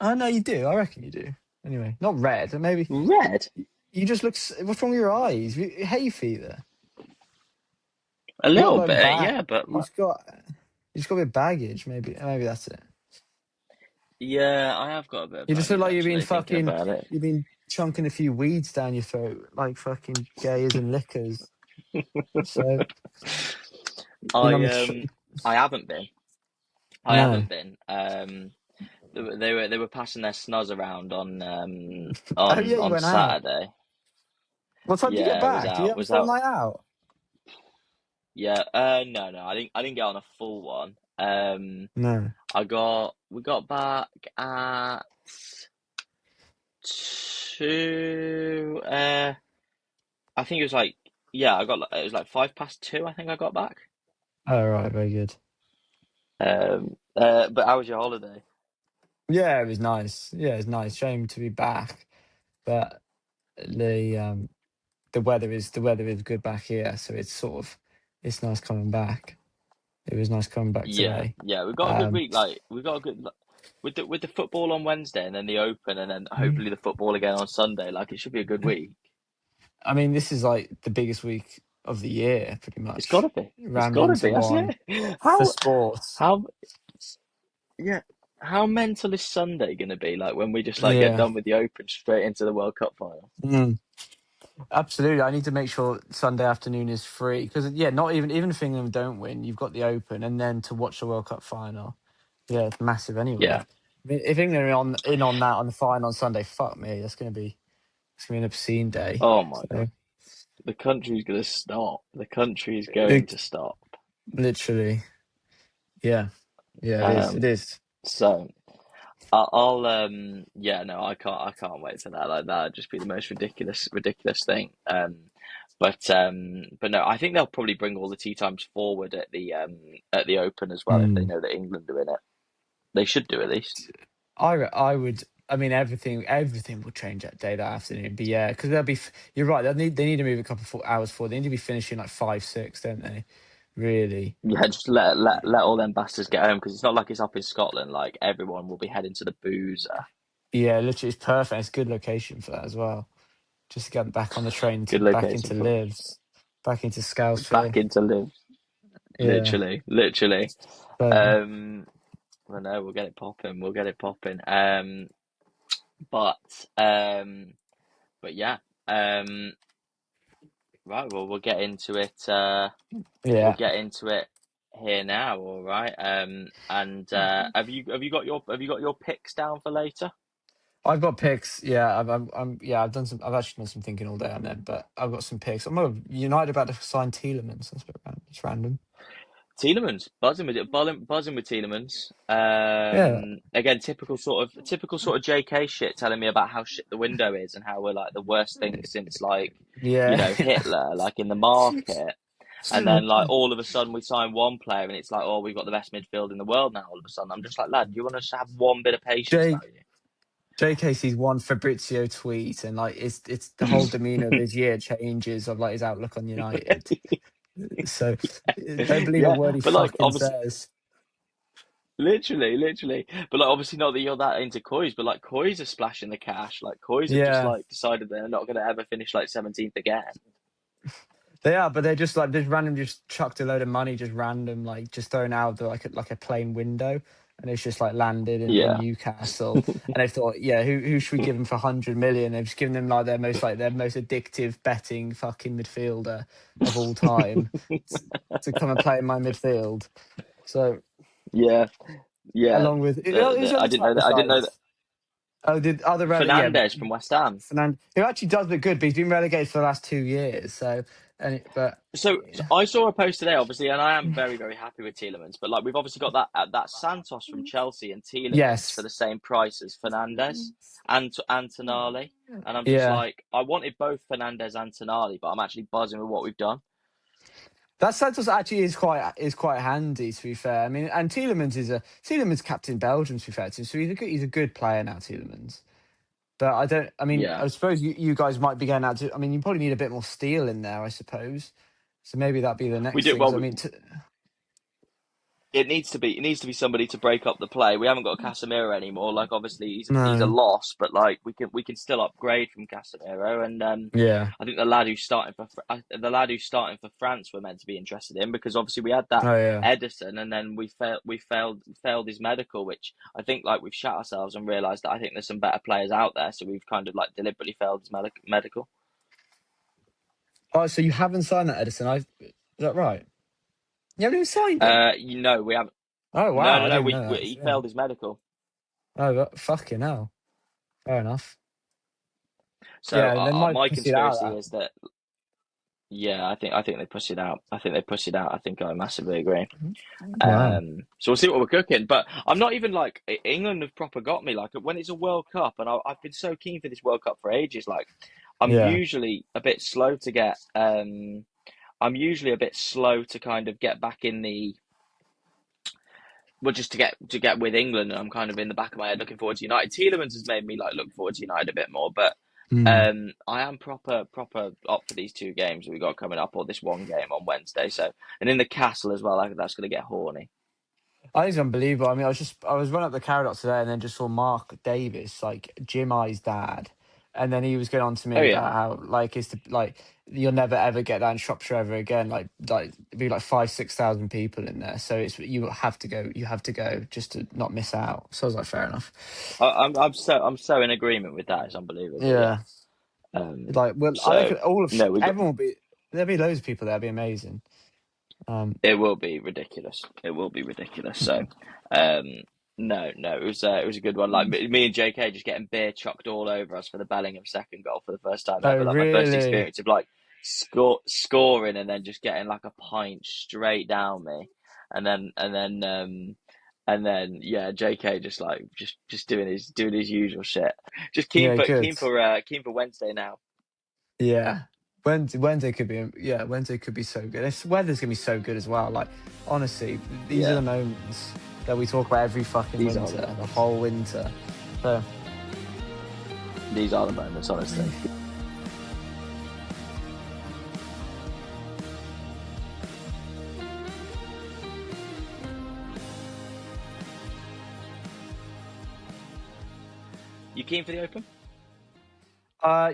Oh no, you do. I reckon you do. Anyway, not red. Maybe Red? you just look. What's wrong with your eyes? Hay fever. A You got a little low bit, back. yeah, but You've got a bit of baggage. Maybe that's it. yeah, I have got a bit of You just look baggage like actually, thinking about it. you've been chunking a few weeds down your throat, like fucking gays and liquors. So been on I the um I haven't been. I no. haven't been. They were passing their snuzz around Oh yeah, you on went out. Saturday. What time did you get Yeah, back? Did you have a was full out. night out? Yeah, no, I didn't get on a full one. No. We got back at two. I think it was like, yeah, it was like 2:05. I think I got back. Oh right, very good. But how was your holiday? Yeah, it was nice. Yeah, it was nice. Shame to be back, but the weather is good back here, so it's nice coming back. It was nice coming back Yeah, today. yeah, we got a good Um, week. Like we got a good with the football on Wednesday and then the Open and then mm, hopefully the football again on Sunday. Like it should be a good week. I mean, this is like the biggest week of the year, pretty It's got much, to be. It's rammed got to into be, one hasn't it? for sports. How yeah, how mental is Sunday going to be? Like when we just like get Yeah, done with the Open straight into the World Cup final. mm, absolutely. I need to make sure Sunday afternoon is free because yeah, not even if England don't win, you've got the Open, and then to watch the World Cup final. Yeah, it's massive anyway. Yeah. I mean, if England are on that on the final on Sunday, fuck me, it's gonna be an obscene day. Oh my God. So The country's going to stop. The country is going it, to stop. literally, yeah, yeah, it is. Um, It is. so yeah, no, I can't wait for that. Like that'd just be the most ridiculous thing. But no, I think they'll probably bring all the tea times forward at the Open as well if they Mm. know that England are in it. They should do at least. I would. I mean, everything will change that day, that afternoon. But yeah, because they'll be. You're right. They need to move a couple of hours forward. They need to be finishing like 5, 6, don't they? Really? Yeah, just let all them bastards get home because it's not like it's up in Scotland. Like everyone will be heading to the boozer. Yeah, literally, it's perfect. It's a good location for that as well. Just to get back on the train to Good back location into for Lives, back into back Scouser. into live. Yeah. Literally. So Um, well, no, we'll get it popping. We'll get it popping. But um, but yeah. Um, right. Well, we'll get into it. We'll yeah, get into it here now. All right. And have you got your picks down for later? I've got picks. Yeah, yeah, I've done some. I've actually done some thinking all day on them, but I've got some picks. I'm United about to sign Tielemans. That's a bit random. It's random. Tielemans, buzzing with it, buzzing with Tielemans. Yeah, Again, typical sort of JK shit, telling me about how shit the window is and how we're like the worst thing since like, yeah. Hitler, like in the market. And then like all of a sudden we sign one player and it's like, oh, we've got the best midfield in the world now. All of a sudden, I'm just like, lad, you want us to have one bit of patience, J don't JKC's one Fabrizio tweet, and like it's the whole demeanor of his year changes of like his outlook on United. you? So don't believe a Yeah, word he but like fucking obviously. says. Literally. But like obviously not that you're that into Coys, but like Coys are splashing the cash. Like Coys have just Yeah, like decided they're not gonna ever finish like 17th again. they are, but they're just like just random, just chucked a load of money, just random, like just thrown out of like a plain window, and it's just like landed in Yeah. Newcastle, and they thought, yeah, who should we give them for 100 million? They've just given them like their most addictive betting fucking midfielder of all time to come and play in my midfield. So Yeah. Yeah. along with who's the I other didn't know type that. I didn't know that besides? Oh, did other yeah, Fernandez from West Ham. Fernand, who actually does look good, but he's been relegated for the last 2 years. So, but So I saw a post today, obviously, and I am very, very happy with Tielemans. But like we've obviously got that Santos from Chelsea and Tielemans for yes, the same price as Fernandez and Antonali. And I'm just yeah. like, I wanted both Fernandez and Tonali, but I'm actually buzzing with what we've done. That Santos actually is quite handy, to be fair. I mean, and Tielemans captain Belgium, to be fair to him, so he's a good player now, Tielemans. But I don't. I mean, Yeah. I suppose you guys might be going out to. I mean, you probably need a bit more steel in there, I suppose. So maybe that'd be the We next do thing. 'Cause well. I mean, it needs to be somebody to break up the play. We haven't got Casemiro anymore. Like obviously he's a No. loss, but like we can still upgrade from Casemiro. And Yeah. I think the lad who's starting for France we're meant to be interested in, because obviously we had that Oh yeah. Edison, and then we failed his medical, which I think like we've shot ourselves and realised that I think there's some better players out there, so we've kind of like deliberately failed his medical. Oh, so you haven't signed that, Edison? Is that right? You haven't even signed him. We haven't. Oh No, wow, no, I no. didn't even We, know we that. he Yeah. failed his medical. Oh, fucking hell. Fair enough. So Yeah, they might my push it out conspiracy that. is that, yeah, I think they push it out. I think they push it out. I think I massively agree. Wow. So we'll see what we're cooking. But I'm not even like England have proper got me. Like when it's a World Cup, and I've been so keen for this World Cup for ages. Like I'm Yeah. usually a bit slow to get. I'm usually a bit slow to kind of get back in the. Well, just to get with England, and I'm kind of in the back of my head looking forward to United. Tielemans has made me like look forward to United a bit more, but Hmm. I am proper up for these two games that we got coming up, or this one game on Wednesday. So, and in the Castle as well, like, that's going to get horny. I think it's unbelievable. I mean, I was running up the Caradocs today and then just saw Mark Davis, like Jim I's dad. And then he was going on to Oh me yeah, about how like it's the, like you'll never ever get that in Shropshire ever again. Like it'd be like 5,000 to 6,000 people in there. So it's you have to go just to not miss out. So I was like, fair enough. I'm so in agreement with that. It's unbelievable. Yeah. Yeah. Um. Like well I So reckon all of no, we got. everyone will be there'll be loads of people there, it'll be amazing. It will be ridiculous. It will be ridiculous. So, Yeah. um, no, it was a good one. Like me and JK just getting beer chucked all over us for the Bellingham second goal for the first time Oh ever. Like my first really? experience of like scoring and then just getting like a pint straight down me, and then yeah, JK just like just doing his usual shit. Just keen Yeah, for good. keen for keen for Wednesday now. Yeah. Wednesday could be Wednesday could be so good. This weather's gonna be so good as well. Like honestly, these are Yeah, the moments that we talk about every fucking these are the winter, the moments. whole winter. So These are the moments, honestly. You keen for the Open?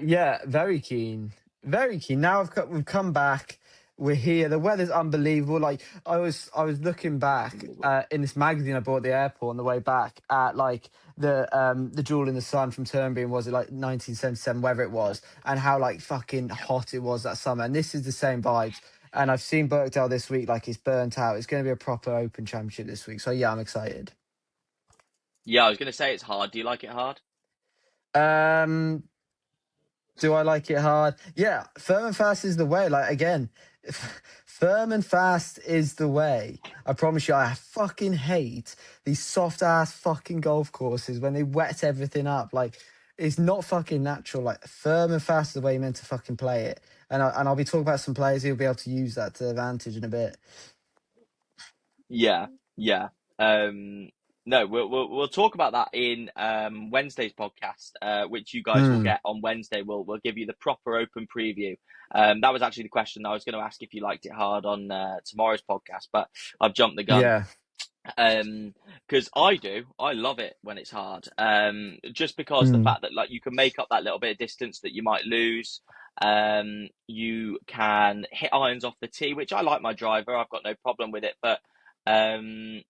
yeah, very keen. Very keen. Now we've come back. We're here. The weather's unbelievable. Like I was looking back Unbelievable. in this magazine I bought at the airport on the way back at like the Jewel in the Sun from Turnberry, and was it like 1977, wherever it was, and how like fucking hot it was that summer. And this is the same vibes. And I've seen Birkdale this week, like it's burnt out. It's going to be a proper Open Championship this week. So yeah, I'm excited. Yeah, I was going to say it's hard. Do you like it hard? Um, Do I like it hard? Yeah, firm and fast is the way. Like again, firm and fast is the way. I promise you, I fucking hate these soft ass fucking golf courses when they wet everything up. Like it's not fucking natural. Like firm and fast is the way you're meant to fucking play it. And I'll be talking about some players who'll be able to use that to advantage in a bit. Yeah, yeah. Um, no, we'll talk about that in Wednesday's podcast, which you guys will Hmm. get on Wednesday. We'll give you the proper Open preview. That was actually the question I was going to ask if you liked it hard on tomorrow's podcast, but I've jumped the gun. Yeah. Because I do, I love it when it's hard. Just because the Hmm. fact that like you can make up that little bit of distance that you might lose. You can hit irons off the tee, which I like my driver. I've got no problem with it, but um,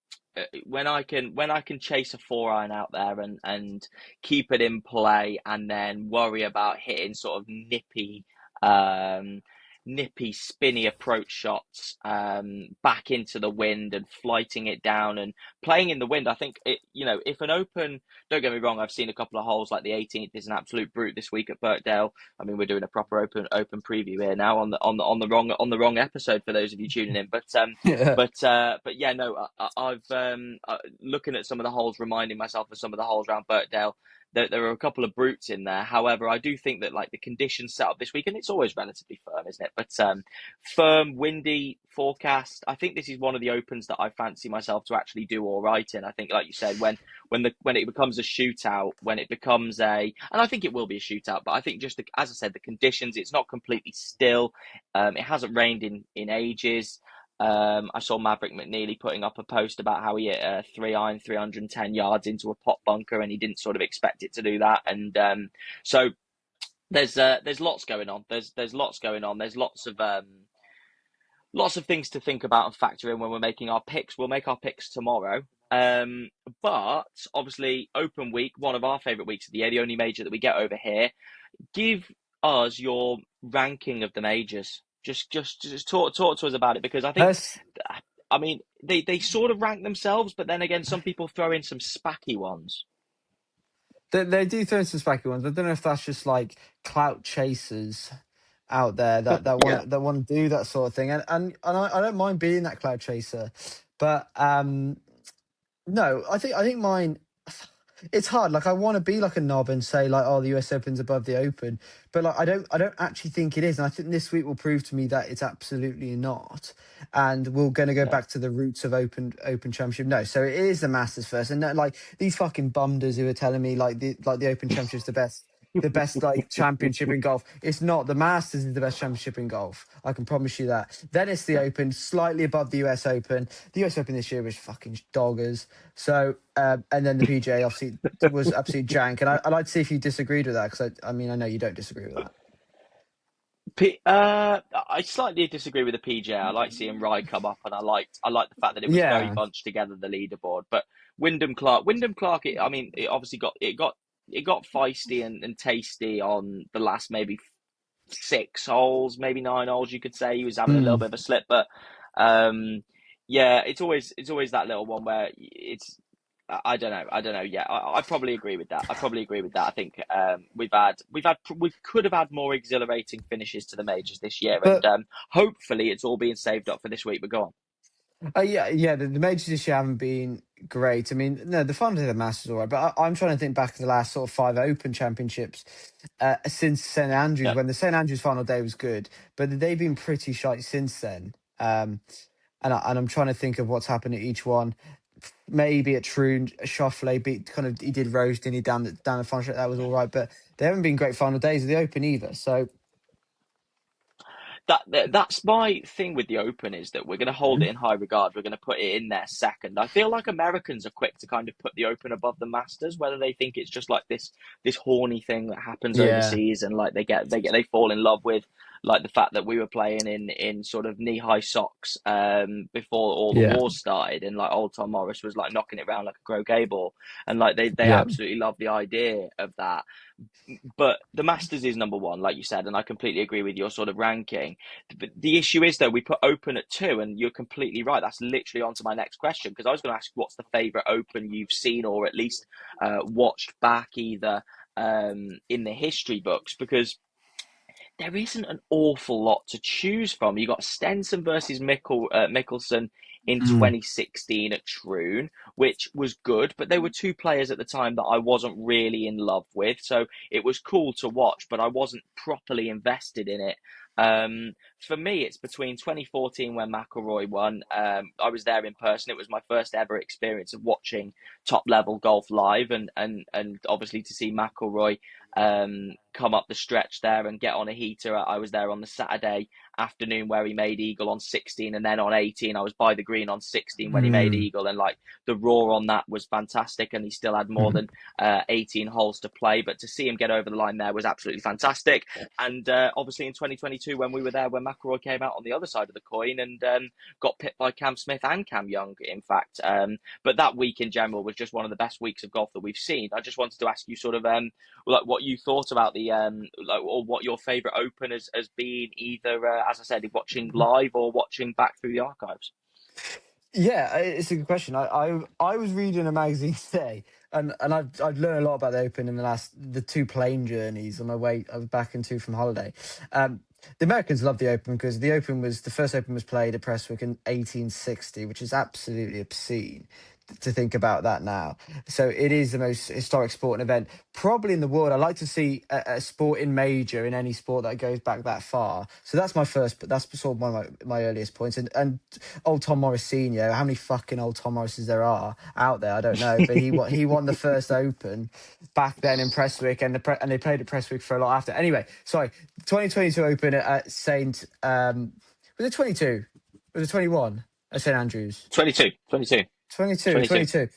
when I can chase a 4 iron out there and keep it in play, and then worry about hitting sort of um, nippy, spinny approach shots back into the wind and flighting it down and playing in the wind. I think if an Open, don't get me wrong, I've seen a couple of holes like the 18th is an absolute brute this week at Birkdale. I mean, we're doing a proper open preview here now on the wrong episode for those of you tuning in. But Yeah. yeah, no, I've looking at some of the holes, reminding myself of some of the holes around Birkdale. There are a couple of brutes in there. However, I do think that like the conditions set up this week, and it's always relatively firm, isn't it? But firm, windy forecast. I think this is one of the Opens that I fancy myself to actually do all right in. I think, like you said, when it becomes a shootout, when it becomes and I think it will be a shootout, but I think just as I said, the conditions, it's not completely still. It hasn't rained in ages. I saw Maverick McNeely putting up a post about how he hit a 3-iron 310 yards into a pot bunker, and he didn't sort of expect it to do that. And so there's lots going on. There's lots going on. There's lots of things to think about and factor in when we're making our picks. We'll make our picks tomorrow. But obviously, Open Week, one of our favourite weeks of the year, the only major that we get over here. Give us your ranking of the majors. Just talk to us about it, because I think, Pers- I mean, they sort of rank themselves, but then again, some people throw in some spacky ones. they do throw in some spiky ones. I don't know if that's just like clout chasers out there that Yeah, want to do that sort of thing, and I don't mind being that cloud chaser, but no, I think mine. It's hard. Like I want to be like a knob and say like, oh, the US Open's above the Open, but like I don't actually think it is, and I think this week will prove to me that it's absolutely not. And we're going to go yeah. back to the roots of Open Championship. No, so it is the Masters first, and like these fucking bumders who are telling me like the Open Championship's the best like championship in golf. It's not. The Masters is the best championship in golf. I can promise you that. Then it's the Open, slightly above the US Open. The US Open this year was fucking doggers. So and then the PGA obviously was absolute jank. And I'd like to see if you disagreed with that, because I mean I know you don't disagree with that. I slightly disagree with the PJ. I like seeing Rye come up, and I like the fact that it was very Yeah. bunched together, the leaderboard. But Wyndham Clark. I mean, it obviously got feisty and tasty on the last maybe 6 holes, maybe 9 holes. You could say he was having a little Mm. bit of a slip, but um, yeah, it's always that little one where it's. I don't know. I don't know. Yeah, I probably agree with that. I probably agree with that. I think we could have had more exhilarating finishes to the majors this year, and But hopefully it's all being saved up for this week. But go on. yeah, the majors this year haven't been great. I mean, no, the fun of the Masters all right, but I'm trying to think back to the last sort of 5 Open championships since St Andrews, Yeah. when the St Andrews final day was good, but they've been pretty shite since then. And I'm trying to think of what's happened at each one. Maybe at Troon, Schauffele beat he did roast and he down the final stretch, that was all right, but they haven't been great final days of the Open either. So That's my thing with the Open, is that we're going to hold it in high regard. We're going to put it in there second. I feel like Americans are quick to kind of put the Open above the Masters, whether they think it's just like this horny thing that happens yeah, overseas, and like they fall in love with like the fact that we were playing in sort of knee high socks before all the yeah, wars started, and like old Tom Morris was like knocking it around like a croquet ball, and like they yeah. absolutely love the idea of that. But the Masters is number one, like you said, and I completely agree with your sort of ranking. But the issue is, though, we put Open at 2, and you're completely right. That's literally on to my next question, because I was going to ask what's the favourite Open you've seen, or at least watched back, either in the history books, because there isn't an awful lot to choose from. You got Stenson versus Mickelson in Mm. 2016 at Troon, which was good, but they were two players at the time that I wasn't really in love with. So it was cool to watch, but I wasn't properly invested in it. For me, it's between 2014, when McIlroy won. I was there in person. It was my first ever experience of watching top level golf live, and obviously to see McIlroy come up the stretch there and get on a heater. I was there on the Saturday afternoon where he made eagle on 16, and then on 18 I was by the green on 16 when he made Mm. eagle, and like the roar on that was fantastic, and he still had more Mm. than 18 holes to play, but to see him get over the line there was absolutely fantastic. And obviously in 2022, when we were there, when McIlroy came out on the other side of the coin and got pipped by Cam Smith and Cam Young, in fact. But that week in general was just one of the best weeks of golf that we've seen. I just wanted to ask you sort of like what you thought about the like, or what your favorite Open has been, either as I said, watching live or watching back through the archives. Yeah, it's a good question. I was reading a magazine today, and I've learned a lot about the Open in the 2 plane journeys on my way. I was back into from holiday. The Americans love the Open because the first Open was played at Prestwick in 1860, which is absolutely obscene to think about that now. So it is the most historic sporting event probably in the world. I like to see a sporting major in any sport that goes back that far. So that's my first, but that's sort of one of my earliest points. And old Tom Morris Senior, how many fucking old Tom Morrises there are out there, I don't know. But he won the first Open back then in Prestwick, and they played at Prestwick for a lot after. Anyway, sorry, 2022 Open at Saint. Was it 22? Was it 21 at St Andrews? 22, 22, 22, 22. 22.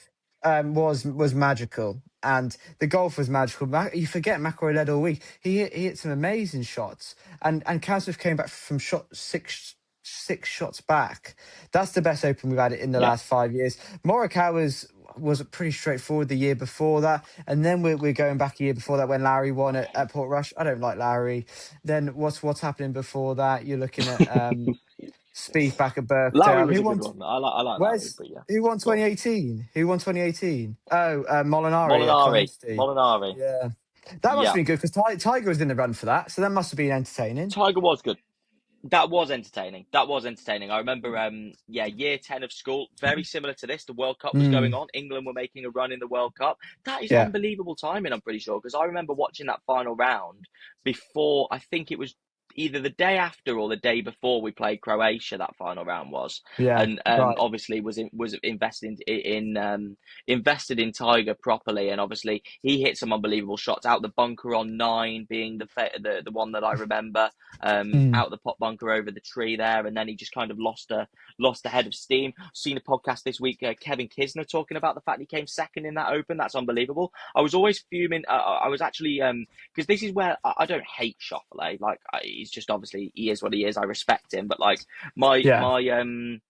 Was magical, and the golf was magical. You forget McIlroy led all week. He hit some amazing shots, and Kasparov came back from six shots back. That's the best Open we've had in the Yeah. last 5 years. Was pretty straightforward the year before that, and then we're going back a year before that when Larry won at Portrush. I don't like Larry. Then what's happening before that? You're looking at Spieth back at Lowry Birkdale. was Who a good won? one. I like Lowry, Where's but yeah. who won Go on. 2018? Who won 2018? Oh, Molinari at Molinari. Carnoustie. Molinari. Yeah, that must have Yeah. been good because Tiger was in the run for that, so that must have been entertaining. Tiger was good. That was entertaining. That was entertaining. I remember, year 10 of school, very similar to this. The World Cup was going Mm, on. England were making a run in the World Cup. That is yeah, unbelievable timing, I'm pretty sure, because I remember watching that final round before, I think it was either the day after or the day before we played Croatia, that final round was. yeah, And right. obviously was invested in Tiger properly. And obviously he hit some unbelievable shots out the bunker on 9 being the one that I remember. Mm, Out the pot bunker over the tree there, and then he just kind of lost a head of steam. Seen a podcast this week, Kevin Kisner talking about the fact he came second in that Open. That's unbelievable. I was always fuming. I was actually because this is where I don't hate Schauffele. Like he's just obviously he is what he is. I respect him, but like my yeah, my um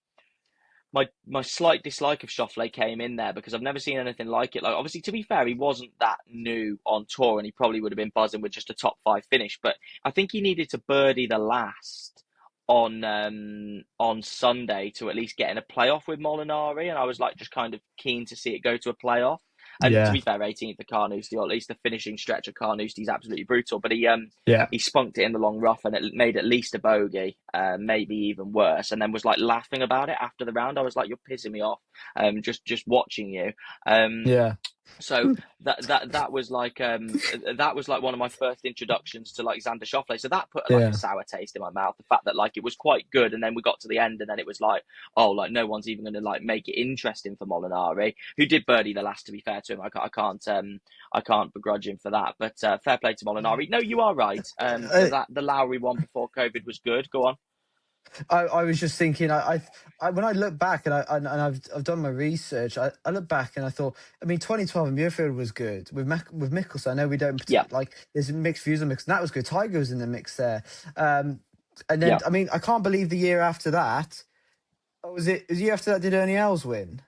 my slight dislike of Schauffele came in there because I've never seen anything like it. Like obviously, to be fair, he wasn't that new on tour, and he probably would have been buzzing with just a top 5 finish. But I think he needed to birdie the last on Sunday to at least get in a playoff with Molinari, and I was like just kind of keen to see it go to a playoff. And to yeah, be fair, 18th of Carnoustie, or at least the finishing stretch of Carnoustie, is absolutely brutal. But yeah, he spunked it in the long rough and it made at least a bogey, maybe even worse, and then was like laughing about it after the round. I was like, "You're pissing me off," just watching you. Um, yeah, so that was like one of my first introductions to like Xander Schauffele. So that put like a yeah. sour taste in my mouth. The fact that like it was quite good, and then we got to the end, and then it was like, oh, like no one's even going to like make it interesting for Molinari, who did birdie the last. To be fair to him, I can't begrudge him for that. But fair play to Molinari. No, you are right. Uh, The Lowry one before COVID was good. Go on. I was just thinking, when I look back I've done my research, I look back and I thought, I mean, 2012 in Muirfield was good with Mickelson. I know we don't Yeah, like there's mixed views on Mickelson. That was good. Tiger was in the mix there, and then yeah. I mean, I can't believe the year after that. Oh, was the year after that? Did Ernie Els win?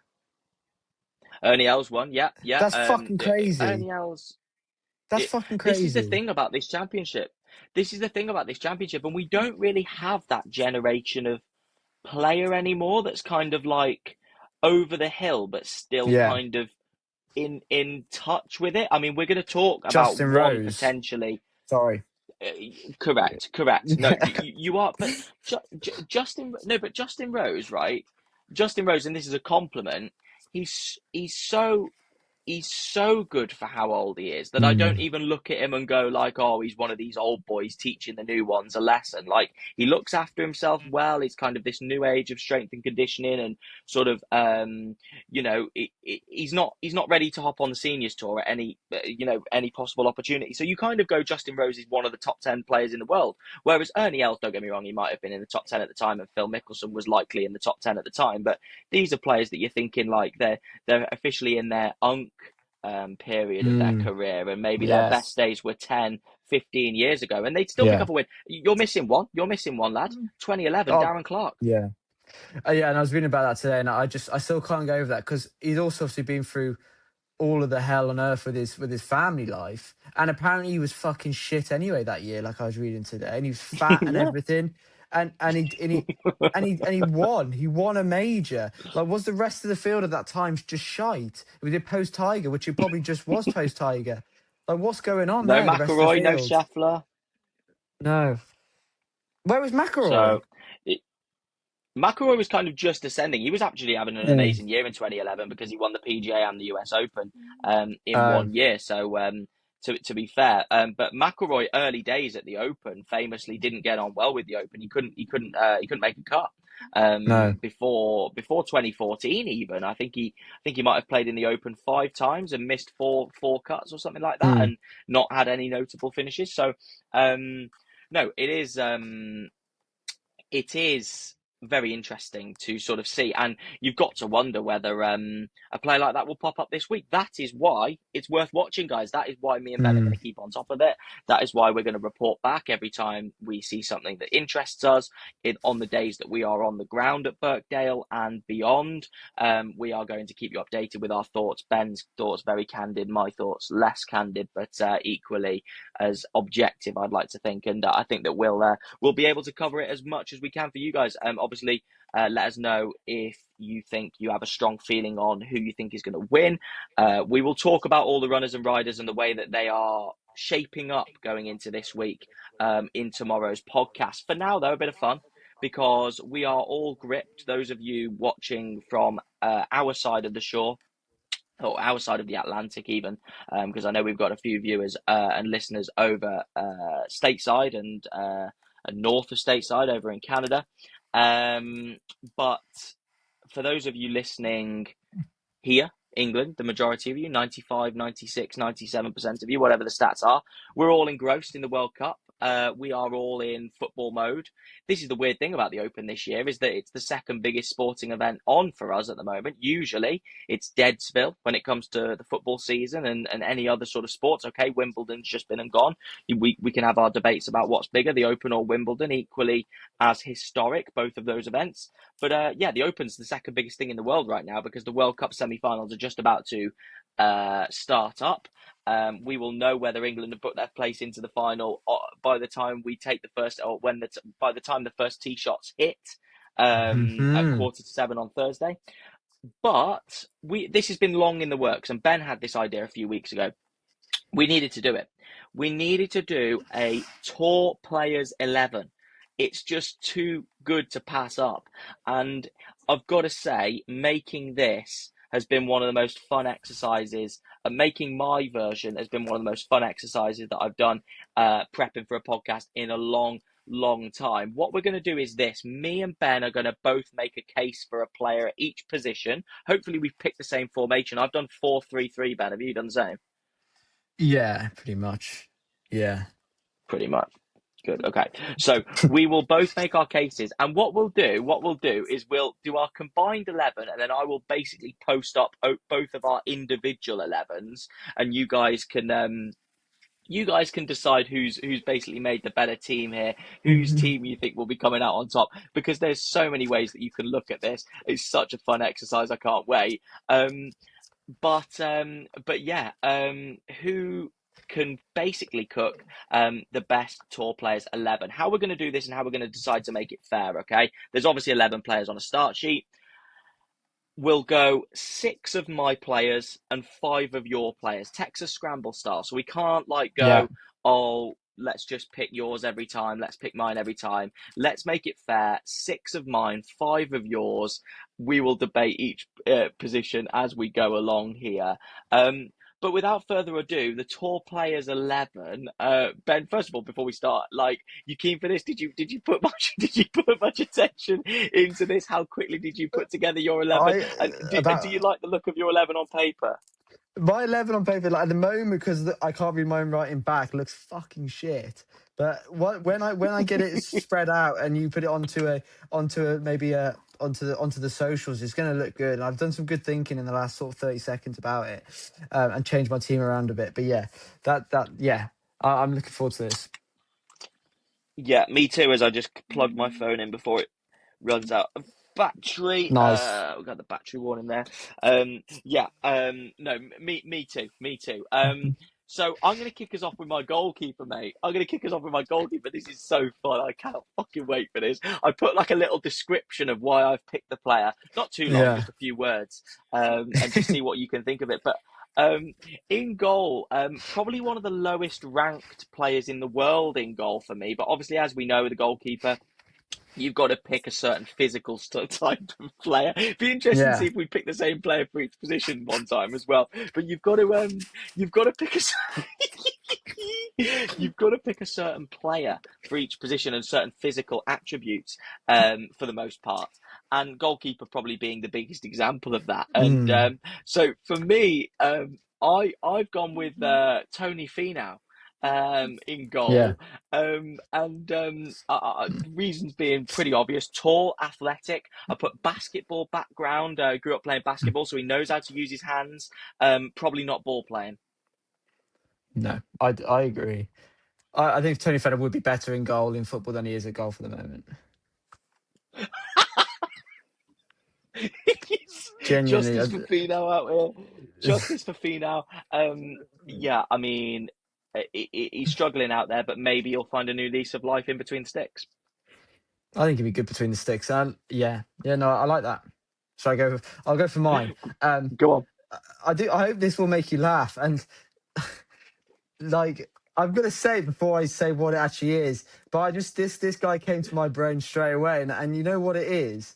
Ernie Els won. Yeah, yeah. That's fucking crazy. Ernie Els. That's fucking This is the crazy. thing about this championship. This is the thing about this championship, and we don't really have that generation of player anymore that's kind of like over the hill, but still Yeah, kind of in touch with it. I mean, we're going to talk about Justin one Rose. potentially. Sorry. Uh, correct. No, you are, but Justin. No, but Justin Rose, right? Justin Rose, and this is a compliment. He's so good for how old he is that I don't Mm, even look at him and go like, oh, he's one of these old boys teaching the new ones a lesson. Like he looks after himself well. He's kind of this new age of strength and conditioning, and sort of, he's not ready to hop on the seniors tour at any possible opportunity. So you kind of go, Justin Rose is one of the top 10 players in the world. Whereas Ernie Els, don't get me wrong, he might have been in the top 10 at the time, and Phil Mickelson was likely in the top 10 at the time. But these are players that you're thinking like they're officially in their period of their mm, career, and maybe their best yes. days were 10, 15 years ago, and they'd still pick Yeah. up a win. You're missing one. You're missing one, lad. 2011, Oh, Darren Clark. yeah. Yeah, and I was reading about that today, and I still can't go over that because he's also obviously been through all of the hell on earth with his family life, and apparently he was fucking shit anyway that year. Like I was reading today, and he was fat and Yeah. everything, and he won. He won a major. Like, was the rest of the field at that time just shite? We did post Tiger, which it probably just was post Tiger. Like, what's going on No there? The rest of the McIlroy, no field. Scheffler. No. Where was McIlroy? So it, McIlroy was kind of just ascending. He was actually having an Mm. amazing year in 2011 because he won the PGA and the US Open in Oh, 1 year. So to be fair, but McIlroy early days at the Open famously didn't get on well with the Open. He couldn't make a cut no. before 2014 even. I think he might have played in the Open 5 times and missed four cuts or something like that, Mm. and not had any notable finishes. So no, it is. It is very interesting to sort of see. And you've got to wonder whether a player like that will pop up this week. That is why it's worth watching, guys. That is why me and Ben are going Mm. to keep on top of it. That is why we're going to report back every time we see something that interests us on the days that we are on the ground at Birkdale and beyond. We are going to keep you updated with our thoughts. Ben's thoughts very candid, my thoughts less candid, but equally as objective, I'd like to think. And I think that we'll be able to cover it as much as we can for you guys. Obviously, let us know if you think you have a strong feeling on who you think is going to win. We will talk about all the runners and riders and the way that they are shaping up going into this week in tomorrow's podcast. For now, though, a bit of fun because we are all gripped. Those of you watching from our side of the shore, or our side of the Atlantic even, because I know we've got a few viewers and listeners over stateside and north of stateside over in Canada. But for those of you listening here, England, the majority of you, 95, 96, 97% of you, whatever the stats are, we're all engrossed in the World Cup. We are all in football mode. This is the weird thing about the Open this year, is that it's the second biggest sporting event on for us at the moment. Usually it's dead still when it comes to the football season and any other sort of sports. Okay, Wimbledon's just been and gone. We can have our debates about what's bigger, the Open or Wimbledon, equally as historic, both of those events. But yeah, the Open's the second biggest thing in the world right now because the World Cup semi-finals are just about to start up. We will know whether England have put their place into the final by the time we take the first, or by the time the first tee shots hit at Mhm. 6:45 on Thursday. But this has been long in the works, and Ben had this idea a few weeks ago. We needed to do it. We needed to do a Tour Players 11. It's just too good to pass up. And I've got to say, making this has been one of the most fun exercises. Making my version has been one of the most fun exercises that I've done prepping for a podcast in a long time. What we're going to do is this. Me and Ben are going to both make a case for a player at each position. Hopefully we've picked the same formation. I've done 4-3-3, Ben. Have you done the same? Yeah, pretty much. Yeah. Pretty much. Good. Okay. So we will both make our cases, and what we'll do is we'll do our combined 11, and then I will basically post up both of our individual 11s, and you guys can decide who's basically made the better team here, whose Mhm. team you think will be coming out on top, because there's so many ways that you can look at this. It's such a fun exercise. I can't wait. But yeah, who can basically cook the best Tour Players 11? How we're going to do this and how we're going to decide to make it fair, okay? There's obviously 11 players on a start sheet. We'll go 6 of my players and 5 of your players, Texas Scramble style. So we can't like Yeah. go, oh, let's just pick yours every time. Let's pick mine every time. Let's make it fair. 6 of mine, 5 of yours. We will debate each position as we go along here. But without further ado, the Tour Players 11. Ben, first of all, before we start, like, you keen for this? Did you put much did you put much attention into this? How quickly did you put together your 11? I And do you about like the look of your 11 on paper? My 11 on paper, like at the moment, because I can't read my own writing back, looks fucking shit. But when I get it spread out and you put it onto the socials, it's going to look good. And I've done some good thinking in the last sort of 30 seconds about it, and changed my team around a bit. But yeah, yeah, I'm looking forward to this. Yeah, me too, as I just plugged my phone in before it runs out of battery. Nice. We got the battery warning there. Yeah. No, me too. Me too. So I'm gonna kick us off with my goalkeeper, mate. I'm gonna kick us off with my goalkeeper. This is so fun. I cannot fucking wait for this. I put like a little description of why I've picked the player. Not too long, Yeah. just a few words. And just see what you can think of it. But in goal, probably one of the lowest ranked players in the world in goal for me. But obviously, as we know, the goalkeeper, you've got to pick a certain physical type of player. It'd be interesting to see Yeah. if we pick the same player for each position one time as well. But you've got to pick you've got to pick a certain player for each position and certain physical attributes, for the most part. And goalkeeper probably being the biggest example of that. And Mm. so for me, I've gone with Tony Finau. in Yeah. goal. Reasons being pretty obvious: tall, athletic. I put basketball background. Grew up playing basketball, so he knows how to use his hands. Probably not ball playing. No, I agree. I think Tony Fedor would be better in goal in football than he is at golf at the moment. Genuinely, Justice for Finau out here. Justice for Finau. Yeah, I mean, he's struggling out there, but maybe he'll find a new lease of life in between the sticks. I think he'd be good between the sticks. Yeah, yeah, no, I like that. So I'll go for mine. Um, Go on. I do. I hope this will make you laugh. And like, I'm gonna say it before I say what it actually is, but I just this guy came to my brain straight away, and you know what it is.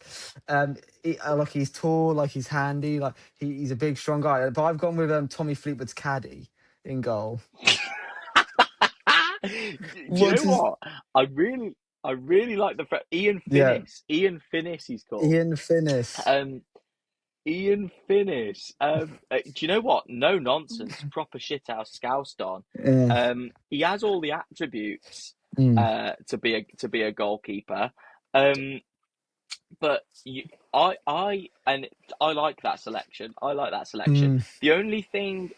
Like he's tall, like he's handy, like he's a big, strong guy. But I've gone with Tommy Fleetwood's caddy in goal. Do you What know is? what? I really like the Ian Yeah, Finnis. Ian Finnis, he's called. Ian Finnis. Um, Ian Finnis. Do you know what? No nonsense. Proper shithouse scouse don. Yeah. He has all the attributes Mm, to be a goalkeeper. Um, but I like that selection. I like that selection. mm, The only thing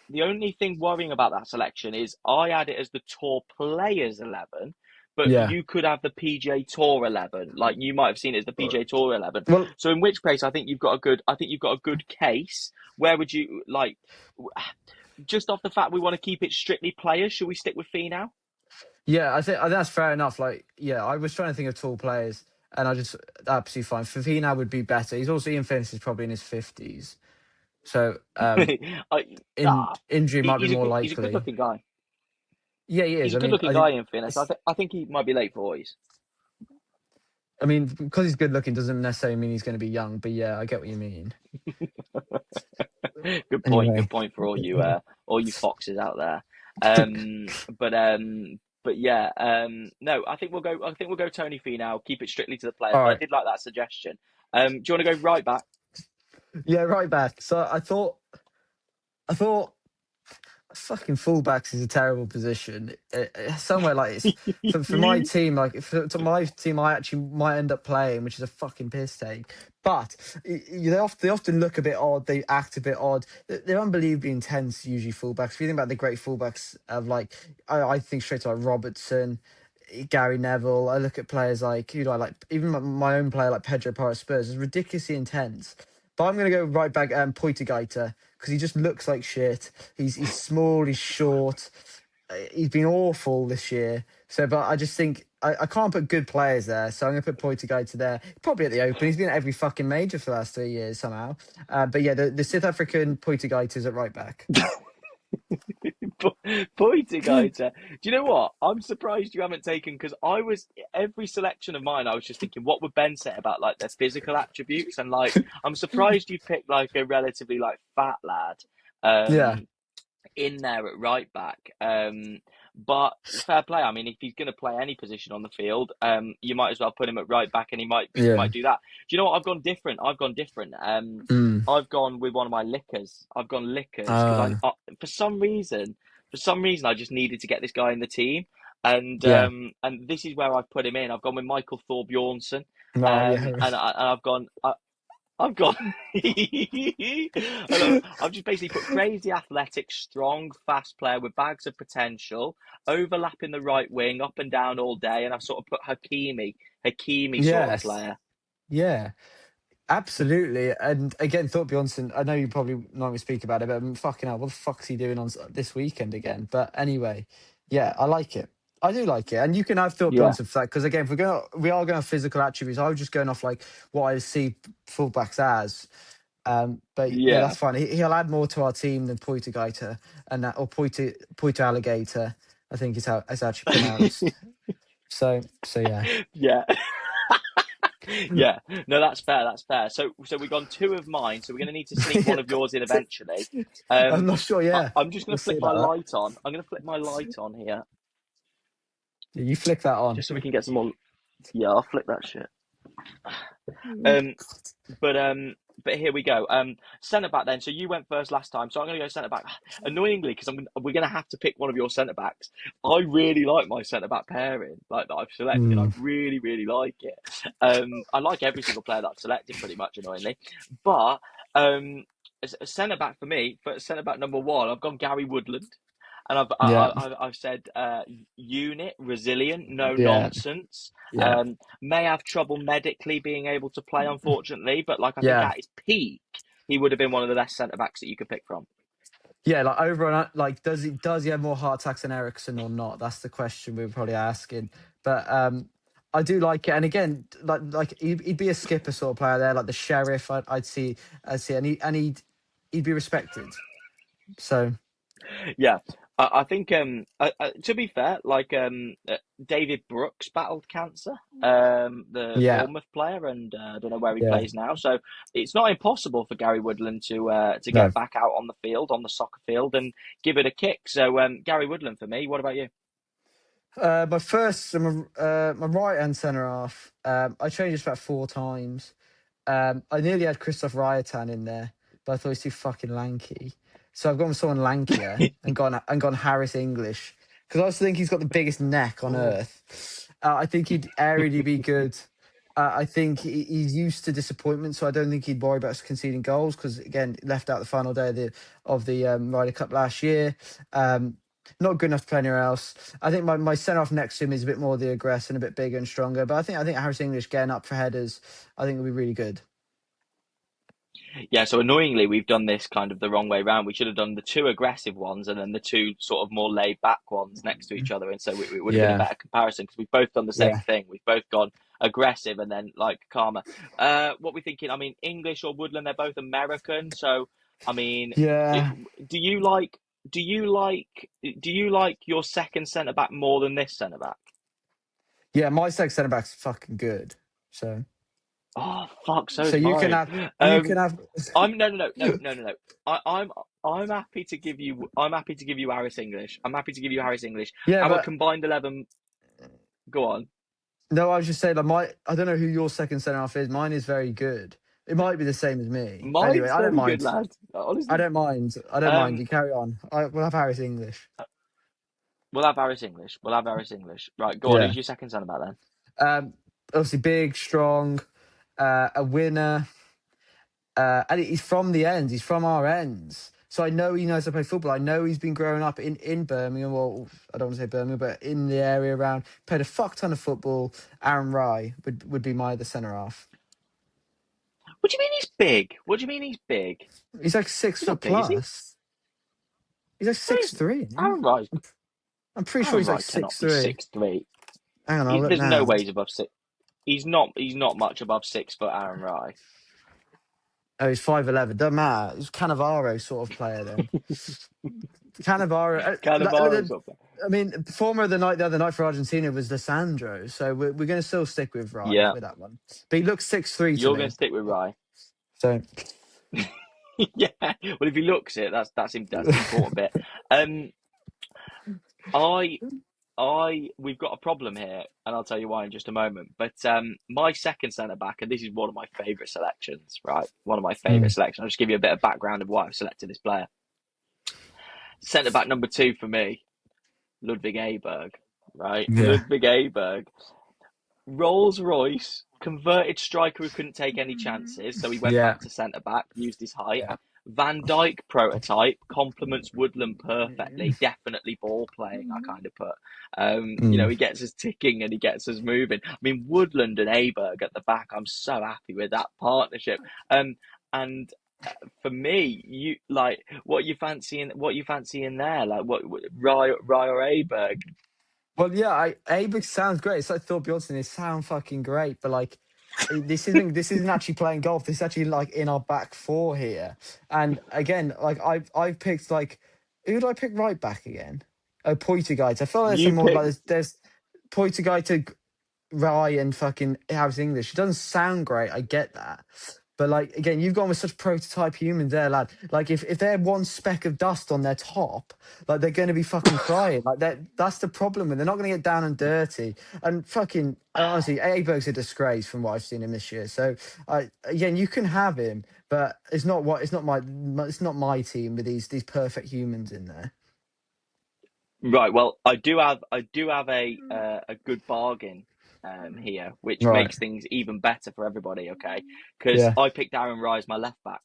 worrying about that selection is I had it as the Tour Players 11, but yeah. you could have the PJ Tour 11. Like you might have seen it as the PJ Tour 11. Well, So in which case, I think you've got a good case. Where would you like? Just off the fact we want to keep it strictly players, should we stick with Finau? yeah, I think that's fair enough. Like, yeah, I was trying to think of tall players, and I just absolutely fine. Fafina would be better. He's also Ian Finnis is probably in his 50s, so I, in ah, injury might be more he's a good likely. looking guy. Yeah, he He's is. a I good mean, looking guy in fairness. I think he might be late boys. because he's good looking doesn't necessarily mean he's going to be young. But yeah, I get what you mean. Good point. Anyway, Good point for all you foxes out there. Um, but yeah. No, I think we'll go. I think we'll go Tony Finau. Keep it strictly to the players. all But I right. did like that suggestion. Do you want to go right back? Yeah, right back. So I thought fucking fullbacks is a terrible position. Somewhere like it's for my team, like to my team, I actually might end up playing, which is a fucking piss take. But they often look a bit odd. They act a bit odd. They're unbelievably intense. Usually fullbacks. If you think about the great fullbacks of like, I think straight to like Robertson, Gary Neville. I look at players like who do I like? Even my own player like Pedro Porro at Spurs is ridiculously intense. But I'm going to go right back Poitigaita because he just looks like shit. He's small, he's short. He's been awful this year. So, but I just think I can't put good players there. So I'm going to put Poitigaita there. Probably at the Open. He's been at every fucking major for the last 3 years somehow. But yeah, the South African Poitigaita is at right back. Pointing guy. Do you know what? I'm surprised you haven't taken because I was every selection of mine. I was just thinking, what would Ben say about like their physical attributes? And like, I'm surprised you picked like a relatively like fat lad. Yeah, Um, in there at right back. But fair play. I mean, if he's going to play any position on the field, you might as well put him at right back, and he yeah. might do that. Do you know what? I've gone different. I've gone different. Mm. I've gone with one of my lickers. I've gone lickers because Uh, for some reason, I just needed to get this guy in the team, yeah. and this is where I've put him in. I've gone with Michael Thorbjornsen, Oh, yeah. and I've gone. I've got. I've just basically put crazy athletic, strong, fast player with bags of potential, overlapping the right wing, up and down all day, and I've sort of put Hakimi sort of Yes. player. Yeah. Absolutely, and again, Thought Bjornsson. I know you probably not going to speak about it, but fucking hell, what the fuck's he doing on this weekend again? But anyway, yeah, I like it. I do like it, and you can have Thought Yeah, Bjornsson for that because again, if we are going to have physical attributes. I was just going off like what I see fullbacks as. But yeah, yeah, that's fine. He'll add more to our team than Poitigaita and that, or Poito Alligator. I think is how it's actually pronounced. So yeah. yeah, yeah. No, that's fair. That's fair. So we've gone two of mine. So we're going to need to sneak one of yours in eventually. I'm Um, not sure. Yeah, I'm just going we'll to see flick my about light on. I'm going to flick my light on here, that. You flick that on. just so we can get some more. Yeah, I'll flick that shit. Um, but but here we go. Centre back then. So you went first last time, so I'm going to go centre back. Annoyingly, because we're going to have to pick one of your centre backs. I really like my centre back pairing, like that I've selected. I Mm, really, really like it. I like every single player that I've selected, pretty much annoyingly. But as a centre back for me, for centre back number one, I've gone Gary Woodland. And yeah, I've said unit, resilient, no yeah, nonsense. yeah, May have trouble medically being able to play, unfortunately, but like I think yeah. at his peak, he would have been one of the best centre backs that you could pick from. Yeah, like over and like, does he have more heart attacks than Ericsson or not? That's the question we were probably asking. But I do like it, and again, like he'd be a skipper sort of player there, like the sheriff. I'd see, and he'd be respected. So Yeah, I think to be fair, like David Brooks battled cancer, the yeah, Bournemouth player, and I don't know where he yeah, plays now. So it's not impossible for Gary Woodland to no. get back out on the field, on the soccer field, and give it a kick. So Gary Woodland for me. What about you? My first, my right hand centre half. I changed this about 4 times. I nearly had Christoph Ryatan in there, but I thought he's too fucking lanky. So I've gone with someone lankier and gone Harris English because I also think he's got the biggest neck on Oh, earth. I think he'd aerially be good. I think he's used to disappointment, so I don't think he'd worry about conceding goals because again, left out the final day of the Ryder Cup last year. Um, not good enough to play anywhere else. I think my centre off next to him is a bit more the aggressor and a bit bigger and stronger. But I think Harris English getting up for headers, I think will be really good. yeah. So annoyingly, we've done this kind of the wrong way round. We should have done the two aggressive ones and then the two sort of more laid back ones next to each other, and so it would have been a Yeah, better comparison because we've both done the same yeah, thing. We've both gone aggressive and then like calmer. What we thinking? I mean, English or Woodland? They're both American, so I mean, do, yeah, do you like? Do you like? Do you like your second centre back more than this centre back? yeah. My second centre back's fucking good. So, Oh fuck, so so is mine. you can have, I'm no. I'm I'm happy to give you Harris English. I'm happy to give you Harris English. yeah, Our but combined 11. Go on. no, I was just saying like I don't know who your second centre half is. Mine is very good. It might be the same as me, but anyway, Mine's I don't very good, mind. lad. I Honestly. don't mind. I don't mind. Um, You carry on. We'll have Harris English. we'll have Harris English. We'll have Harris English. Right, go on. Yeah. Who's your second centre back then? Obviously big, strong, a winner. And he's from the ends. He's from our ends. So I know he knows how to play football. I know he's been growing up in Birmingham. Well, I don't want to say Birmingham, but in the area around. Played a fuck ton of football. Aaron Rye would be my other centre half. What do you mean he's big? What do you mean he's big? He's like six He's foot not big, is he? plus. He's like No, 6'3", isn't he? Aaron Wright. I'm pretty sure Aaron he's like Wright cannot six be three. 6'3". Hang on, I'll look There's no now. way he's above six. He's not. He's not much above 6 foot. Aaron Wright. Oh, he's 5'11". Doesn't matter. He's Cannavaro sort of player then. Cannavaro. Cannavaro's up there. I mean, performer of the other night for Argentina was Lissandro, so we're going to still stick with Rye Yeah, with that one. But he looks 6'3" to you're going me. to stick with Rye. So Yeah. Well, if he looks it, that's the important bit. Um, I we've got a problem here, and I'll tell you why in just a moment. But my second centre back, and this is one of my favourite selections, right? One of my favourite mm, selections. I'll just give you a bit of background of why I've selected this player. Centre back number two for me, Ludwig Aberg, right? yeah, Ludwig Aberg, Rolls Royce, converted striker who couldn't take any chances, so he went yeah, back to centre back, used his height. yeah, Van Dijk prototype complements Woodland perfectly. Definitely ball playing, I kind of put. mm. He gets us ticking and he gets us moving. I mean, Woodland and Aberg at the back, I'm so happy with that partnership. And for me, you like what you fancying there? Like what Rye or Aberg? Well, yeah, Abrix sounds great. It's like Thor Bjornsson. They sound fucking great, but like this isn't actually playing golf. This is actually like in our back four here. And again, like I've picked like who did I pick right back again? Oh, Poitiers. I feel like there's some You more pick like there's Poitiers to Rye and fucking House English. It doesn't sound great. I get that. But like again, you've gone with such prototype humans there, lad. Like if they're one speck of dust on their top, like they're going to be fucking crying. Like that's the problem. And they're not going to get down and dirty. And fucking honestly, Aberg's a disgrace from what I've seen him this year. So again, you can have him, but it's not my team with these perfect humans in there. Right. Well, I do have a good bargain here, which Right. makes things even better for everybody. Okay, because Yeah. I picked Aaron Rye as my left back.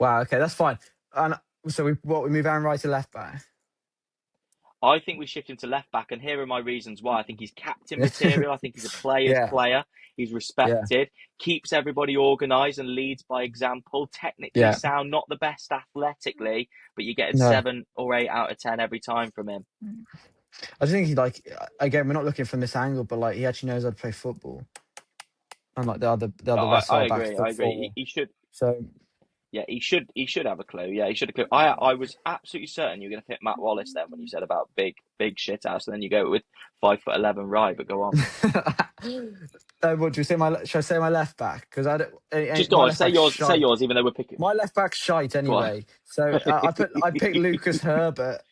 Wow. Okay, that's fine. And so we move Aaron right to left back. I think we shift him to left back, and here are my reasons why. I think he's captain material. I think he's a player's Yeah. player. He's Yeah. respected, keeps everybody organised, and leads by example. Technically Yeah. sound, not the best athletically, but you're getting No. 7 or 8 out of 10 every time from him. I think he like again. We're not looking from this angle, but like he actually knows how to play football, unlike the rest of I our back agree. I agree. four. He should. So Yeah, he should have a clue. Yeah, he should have a clue. I was absolutely certain you were going to pick Matt Wallace then when you said about big shit house, and then you go with 5'11", right? But go on. what do you say? Should I say my left back? Because I don't. Just go My on. left Say back's yours. Say shite. yours. Even though we're picking. My left back's shite Go on. anyway. So I picked Lucas Herbert.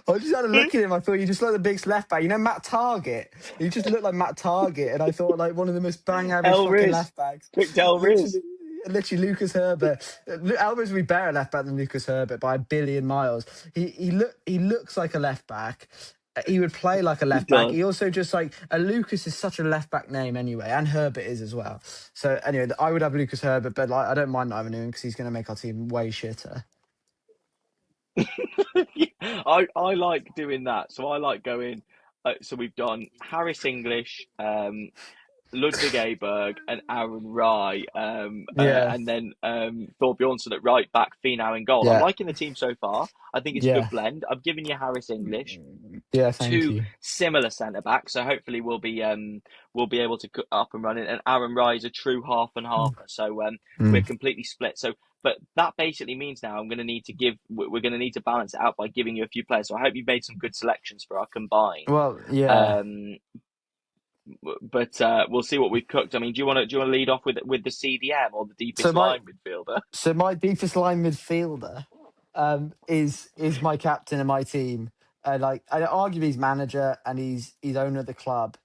I just had a look at him. I thought you just like the biggest left back. You know Matt Target. He just looked like Matt Target, and I thought like one of the most bang average El fucking Riz. left backs. Picked El Riz. Literally Lucas Herbert. Alvarez would be better left back than Lucas Herbert by a billion miles. He looks like a left back. He would play like a He left back. does. He also just like a Lucas is such a left back name anyway, and Herbert is as well. So anyway, I would have Lucas Herbert, but like I don't mind not having him because he's going to make our team way shitter. I like doing that. So I like going. So we've done Harris English, Ludwig Aberg, and Aaron Rye, Yeah, and then Thor Bjornsson at right back, Finau in goal. I'm yeah, liking the team so far. I think it's a good yeah, blend. I've given you Harris English, yeah. Thank two you. similar centre backs, so hopefully we'll be able to get up and running. And Aaron Rye is a true half and halfer, so we're Mm. completely split. So, but that basically means now we're going to need to balance it out by giving you a few players. So I hope you've made some good selections for our combined. Well, yeah. Um, but we'll see what we've cooked. I mean, do you want to lead off with the CDM or the So deepest my line midfielder? so my deepest line midfielder is my captain of my team. Like I argue he's manager and he's owner of the club.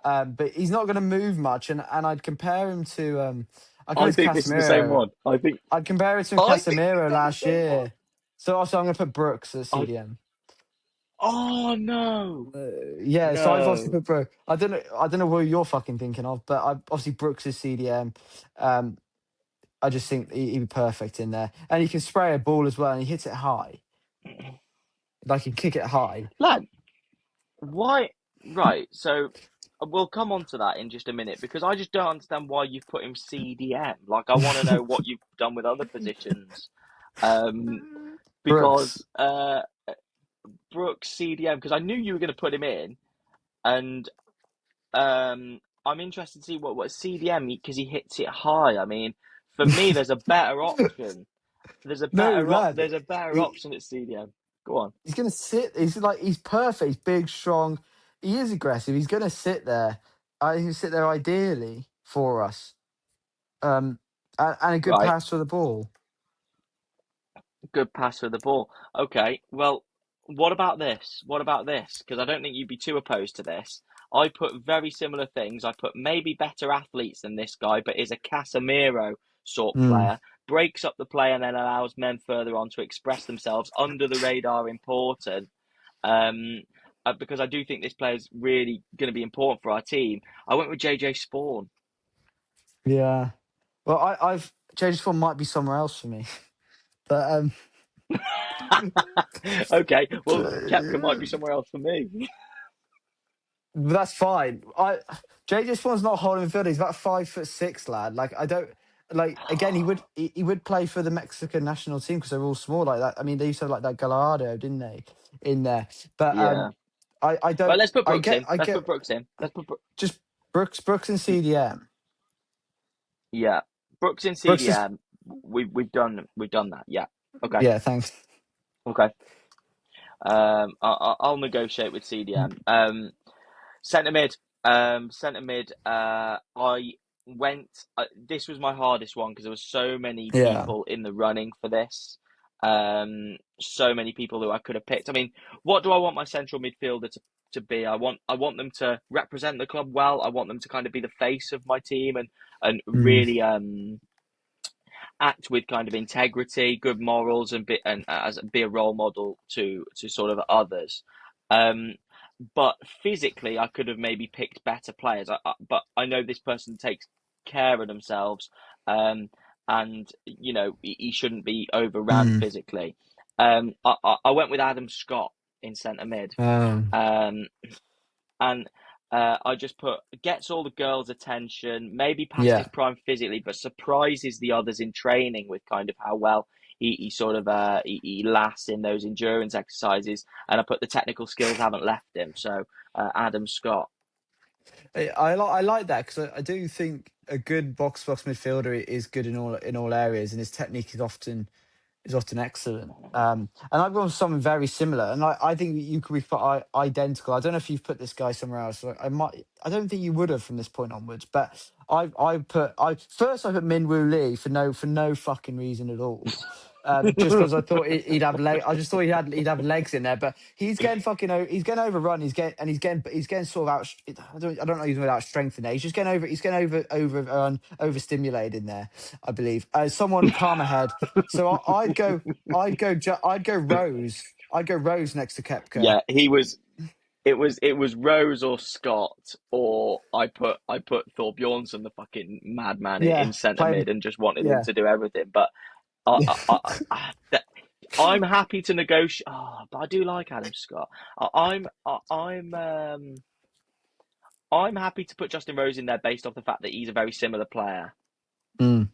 But he's not going to move much, and I'd compare him to I'd go I to think this is the same Casemiro. one. I think I'd compare it to I think we've Casemiro done the last same one. year. So also I'm going to put Brooks at I CDM. Oh no, Yeah, so I've obviously no. put Brooks. I don't know what you're fucking thinking of, but I obviously Brooks is CDM. Um, I just think he'd be perfect in there, and he can spray a ball as well, and he hits it high, like he can kick it high. Lad, why? Right, so we'll come on to that in just a minute because I just don't understand why you've put him CDM. Like, I want to know what you've done with other positions. Um, Brooks. because Brooks CDM, because I knew you were going to put him in, and I'm interested to see what CDM because he hits it high. I mean, for me, there's a better option. No, lad. There's a better He, option at CDM. Go on. he's gonna sit. He's perfect. He's big, strong. He is aggressive. He's gonna sit there. He can sit there ideally for us. And a good Right. pass for the ball. Good pass for the ball. Okay, well, what about this? What about this? Because I don't think you'd be too opposed to this. I put very similar things. I put maybe better athletes than this guy, but is a Casemiro sort Mm, player. Breaks up the play and then allows men further on to express themselves under the radar. Important. Um, because I do think this player is really going to be important for our team. I went with JJ Spawn. yeah. Well, I've changed form might be somewhere else for me, but Okay, well, Kepka might be somewhere else for me. that's fine. JJ Spawn's not a holding midfielder. He's about 5'6", lad. Like I don't like. Again, he would play for the Mexican national team because they're all small like that. I mean, they used to have like that Gallardo, didn't they, in there? But Yeah. I Right, don't. let's put Brooks in. I Let's get put Brooks in. just Brooks and CDM. Yeah, Brooks in Brooks is CDM. We've done that. Yeah. Okay. yeah. Thanks. Okay. I'll negotiate with CDM. Centre mid. Centre mid. I went. This was my hardest one because there were so many Yeah. people in the running for this. So many people who I could have picked. I mean, what do I want my central midfielder to be? I want them to represent the club well. I want them to kind of be the face of my team and Mm. really act with kind of integrity, good morals, and be a role model to sort of others. Um, but physically, I could have maybe picked better players. But I know this person takes care of themselves, and he shouldn't be overrun Mm. physically. I went with Adam Scott in centre mid. Um, Um, and I just put gets all the girls' attention, maybe past his yeah. prime physically, but surprises the others in training with kind of how well he sort of he lasts in those endurance exercises. And I put the technical skills haven't left him. So Adam Scott. I like that because I do think a good box midfielder is good in all areas, and his technique is often excellent. And I've gone for something very similar, and I think you could be put identical. I don't know if you've put this guy somewhere else. I might. I don't think you would have from this point onwards. But I first I put Minwoo Lee for no fucking reason at all. Just because I thought he'd have leg. I just thought he'd have legs in there, but he's getting he's getting overrun. He's getting sort of out. I don't know even without strength in there. He's getting overstimulated in there. I believe someone calm ahead. So I'd go Rose. I'd go Rose next to Kepka. Yeah, he was. It was Rose or Scott, or I put Thor Bjornsson, the fucking madman, in Yeah, centre play him. mid and just wanted him Yeah, to do everything. But I, I'm happy to negotiate. Oh, but I do like Adam Scott. I'm happy to put Justin Rose in there based off the fact that he's a very similar player. mm.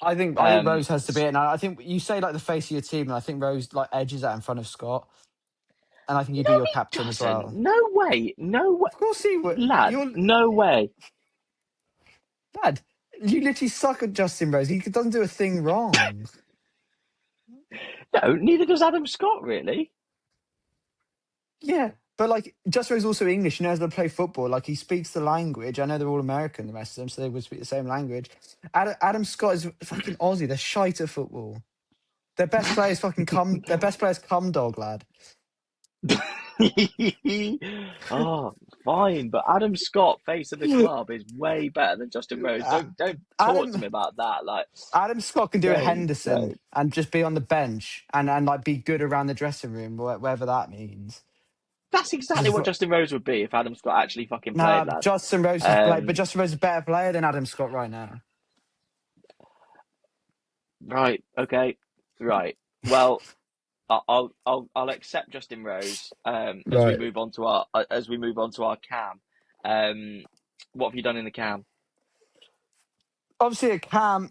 I think Um, Rose has to be it. And I think you say like the face of your team, and I think Rose like edges that in front of Scott, and I think you'd no, be your he captain as doesn't. well. No way. No way, Of course he would. lad. You're No way. lad. You literally suck at Justin Rose. He doesn't do a thing wrong. No, neither does Adam Scott really. Yeah, but like Justin Rose is also English. He knows how to play football. Like he speaks the language. I know they're all American, the rest of them, so they would speak the same language. Adam Scott is fucking Aussie. They're shite at football. Their best players fucking come. Their best players come dog lad. Oh, fine, but Adam Scott, face of the club, is way better than Justin Rose. Uh, Don't talk to Adam me about that. Like, Adam Scott can do a Henderson don't. and just be on the bench and like be good around the dressing room, whatever that means. That's exactly Just what Justin Rose would be if Adam Scott actually fucking played, nah, lad. Justin Rose is play, but Um, Justin Rose is a better player than Adam Scott right now. right, okay, right. Well, I'll accept Justin Rose. As we Right. move on to our cam. What have you done in the cam? Obviously, a Cam.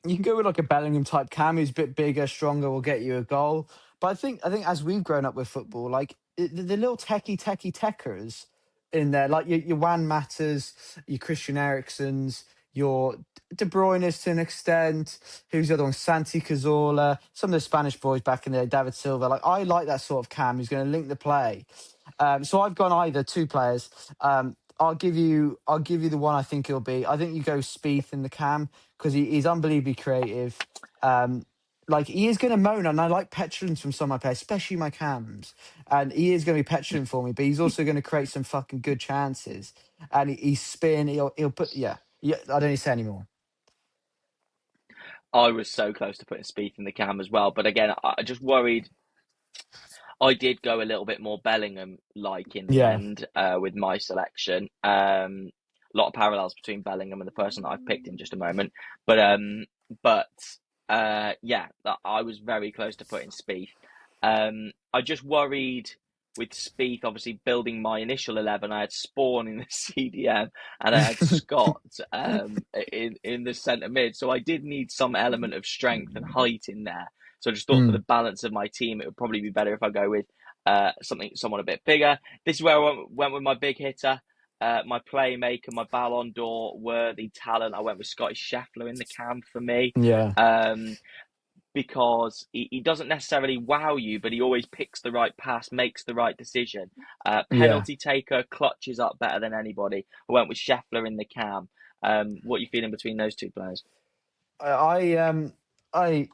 You can go with like a Bellingham type Cam who's a bit bigger, stronger, will get you a goal. But I think as we've grown up with football, like the little techers in there, like your Juan Matters, your Christian Eriksen's, your De Bruyne's to an extent. Who's the other one? Santi Cazorla, some of the Spanish boys back in there, David Silva. Like I like that sort of Cam who's going to link the play. So I've gone either two players. I'll give you the one I think it'll be. I think you go Spieth in the Cam because he's unbelievably creative. Um, like he is going to moan, and I like petulance from some of my players, especially my cams. And he is going to be petulant for me, but he's also going to create some fucking good chances. And he's spin. He'll put yeah. I don't need to say anymore. I was so close to putting Spieth in the cam as well, but again, I just worried. I did go a little bit more Bellingham like in the Yeah, end with my selection. A lot of parallels between Bellingham and the person that I've picked in just a moment, but yeah, I was very close to putting Spieth. I just worried with Spieth, obviously building my initial 11. I had Spawn in the CDM and I had Scott in the centre mid, so I did need some element of strength and height in there. So I just thought for the mm, balance of my team, it would probably be better if I go with someone a bit bigger. This is where I went with my big hitter, my playmaker, my Ballon d'Or worthy talent. I went with Scotty Scheffler in the cam for me. yeah. Um, because he doesn't necessarily wow you, but he always picks the right pass, makes the right decision. Yeah. Penalty taker, clutches up better than anybody. I went with Scheffler in the cam. What are you feeling between those two players? I I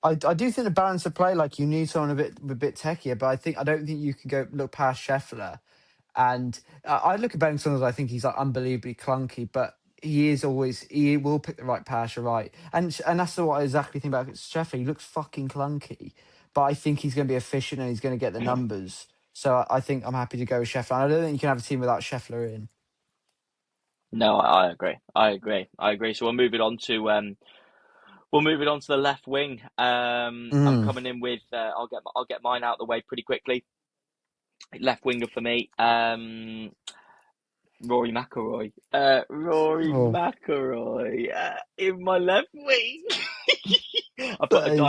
I do think the balance of play, like you need someone a bit techier, but I don't think you can go look past Scheffler. And I look at Ben Saunders, I think he's like unbelievably clunky, but he will pick the right pass, you're right. And that's what I exactly think about Scheffler. He looks fucking clunky, but I think he's going to be efficient and he's going to get the numbers. So I think I'm happy to go with Scheffler. And I don't think you can have a team without Scheffler in. No, I agree. I agree. I agree. So we'll move it on to the left wing. I'm Mm. coming in with I'll get mine out of the way pretty quickly. Left winger for me. Rory McIlroy. Rory Oh, McIlroy in my left wing. I put that is.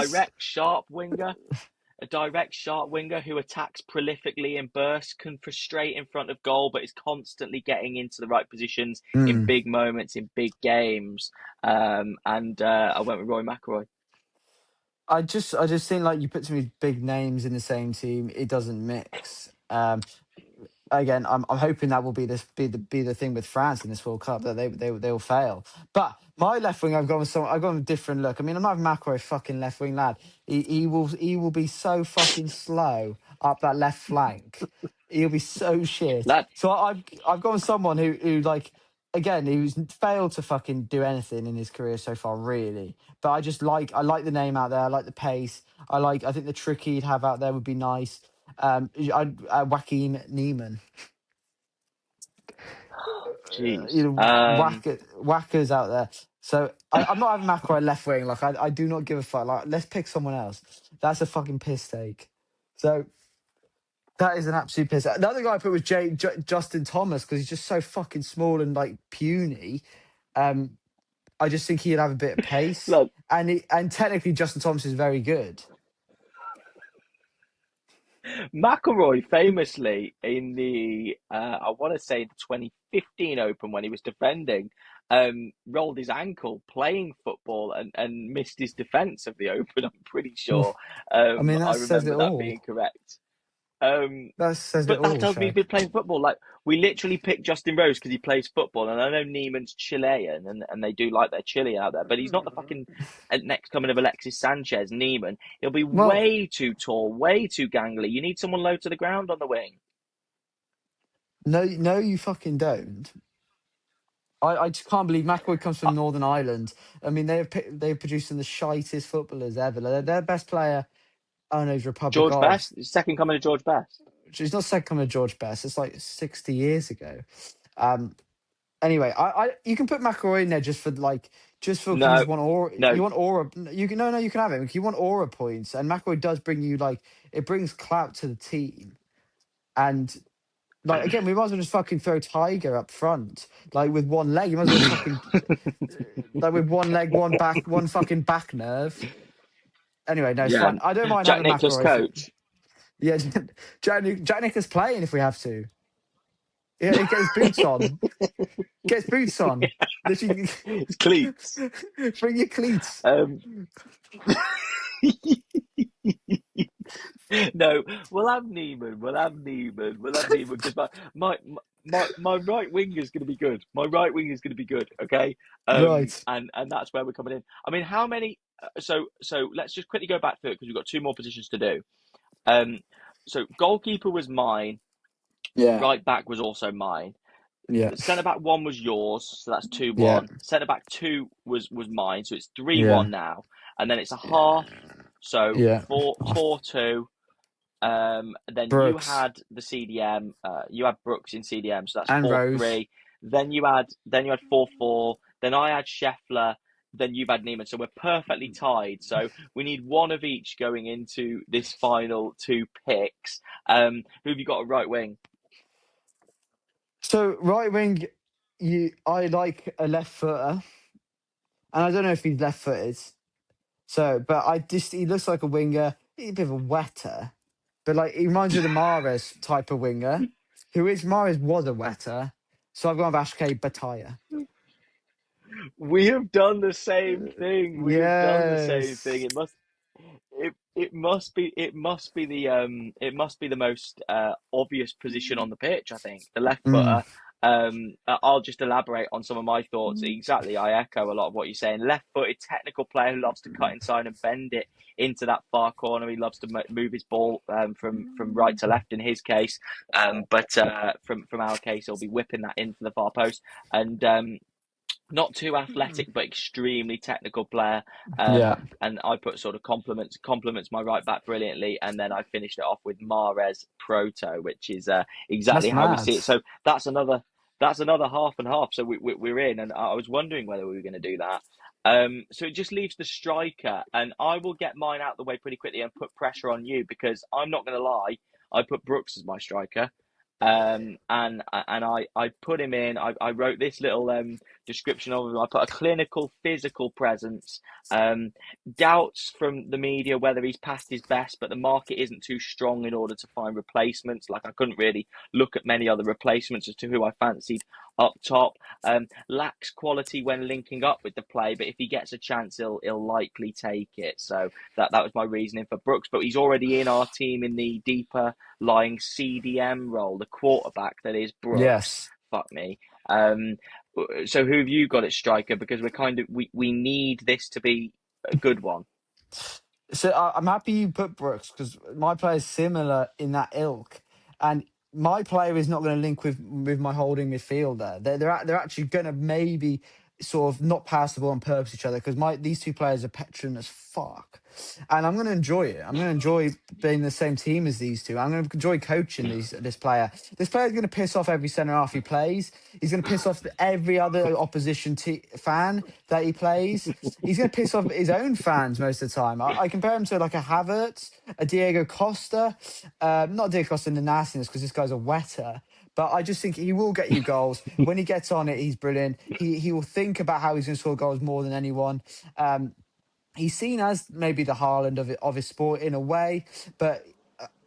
a direct sharp winger who attacks prolifically in bursts, can frustrate in front of goal, but is constantly getting into the right positions in Mm. big moments, in big games. And I went with Rory McIlroy. I just think like you put too many big names in the same team, it doesn't mix. Again, I'm hoping that will be the thing with France in this World Cup that they'll fail. But my left wing, I've gone with a different look. I mean, I'm not Macro fucking left wing lad. He will be so fucking slow up that left flank. He'll be so shit. Lad, So I've gone with someone who like again who's failed to fucking do anything in his career so far, really. But I like the name out there. I like the pace. I think the trick he'd have out there would be nice. Joaquin Neiman. jeez. Whackers out there. So I'm not having McIlroy left wing. Like I do not give a fuck. Like let's pick someone else. That's a fucking piss take. So that is an absolute piss. The other guy I put was Justin Thomas because he's just so fucking small and like puny. Um, I just think he'd have a bit of pace, Look, and technically Justin Thomas is very good. McElroy famously in the I want to say the 2015 Open when he was defending, rolled his ankle playing football and missed his defence of the Open. I'm pretty sure. I mean, I that says it remember that all. being correct. Um, That says it but that all, tells me he's Shag. been playing football. Like we literally picked Justin Rose because he plays football, and I know Neiman's Chilean, and they do like their chili out there. But he's not the fucking next coming of Alexis Sanchez. Neiman, he'll be Well, way too tall, way too gangly. You need someone low to the ground on the wing. no, no, you fucking don't. I just can't believe McAvoy comes Uh, from Northern Ireland. I mean, they're producing the shitest footballers ever. Their best player, oh no, is Republic George of. Best, second coming of George Best. She's not second to George Best. It's like 60 years ago. Um. Anyway, you can put McAvoy in there just for because No, you want aura. no. You want aura. You can no, you can have it. You want aura points, and McAvoy does bring you it brings clout to the team. And like again, we might as well just fucking throw Tiger up front, like with one leg. You might as well fucking like with one leg, one back, one fucking back nerve. Anyway, no, it's Yeah, fine. I don't mind Jack having Nicklaus McElroy for coach. yeah. Jack Nicklaus playing if we have to. Yeah, he get his boots on. Get his boots on. Literally, It's cleats. bring your cleats. Um, no, we'll have Neiman. We'll have Neiman. We'll have Neiman because my right wing is going to be good. My right wing is going to be good. Okay. Right. And that's where we're coming in. I mean, how many? So let's just quickly go back to it because we've got two more positions to do. Um, so goalkeeper was mine. Yeah. Right back was also mine. Yeah. Centre back one was yours, so that's two Yeah. one. Centre back two was mine, so it's 3-1 Yeah. now. And then it's a half, so Yeah. 4-2. Then you Brooks had the CDM. You had Brooks in CDM, so that's and four Rose. three. Then you had 4-4. Then I had Scheffler. Then you've had Neiman. So we're perfectly tied. So we need one of each going into this final two picks. Who have you got at right wing? So right wing, I like a left footer, and I don't know if he's left footed. So, but he looks like a winger. He's a bit of a wetter, but like he reminds me of the Mahrez type of winger. Mahrez was a wetter. So I've gone with Ashkay Bataya. We have done the same thing. We have done the same thing. Yes. It must be the most obvious position on the pitch, I think. The left Mm. footer. I'll just elaborate on some of my thoughts. Exactly, I echo a lot of what you're saying. Left-footed technical player who loves to cut inside and bend it into that far corner. He loves to move his ball from right to left in his case, but from our case, he'll be whipping that into the far post. And not too athletic, but extremely technical player. Yeah. And I put sort of compliments my right back brilliantly, and then I finished it off with Mahrez Proto, which is exactly That's how we mad. see it. So that's another half and half. So we're in, and I was wondering whether we were going to do that. So it just leaves the striker, and I will get mine out the way pretty quickly and put pressure on you because I'm not going to lie, I put Brooks as my striker. And I put him in. I wrote this little description of him. I put a clinical, physical presence. Um, Doubts from the media whether he's past his best, but the market isn't too strong in order to find replacements. Like I couldn't really look at many other replacements as to who I fancied up top. Lacks quality when linking up with the play, but if he gets a chance, he'll likely take it. So that was my reasoning for Brooks. But he's already in our team in the deeper lying CDM role, the quarterback that is Brooks. Yes. Fuck me. Um, so who have you got at striker? Because we need this to be a good one. So I'm happy you put Brooks because my player is similar in that ilk, and my player is not going to link with my holding midfielder. They're actually going to maybe sort of not pass the ball on purpose to each other because these two players are petulant as fuck, and I'm going to enjoy it. I'm going to enjoy being the same team as these two. I'm going to enjoy coaching this player. This player is going to piss off every centre half he plays. He's going to piss off every other opposition fan that he plays. He's going to piss off his own fans most of the time. I compare him to like a Havertz, a Diego Costa. Not Diego Costa in the nastiness because this guy's a wetter. But I just think he will get you goals. When he gets on it, he's brilliant. He will think about how he's going to score goals more than anyone. He's seen as maybe the Haaland of his sport in a way, but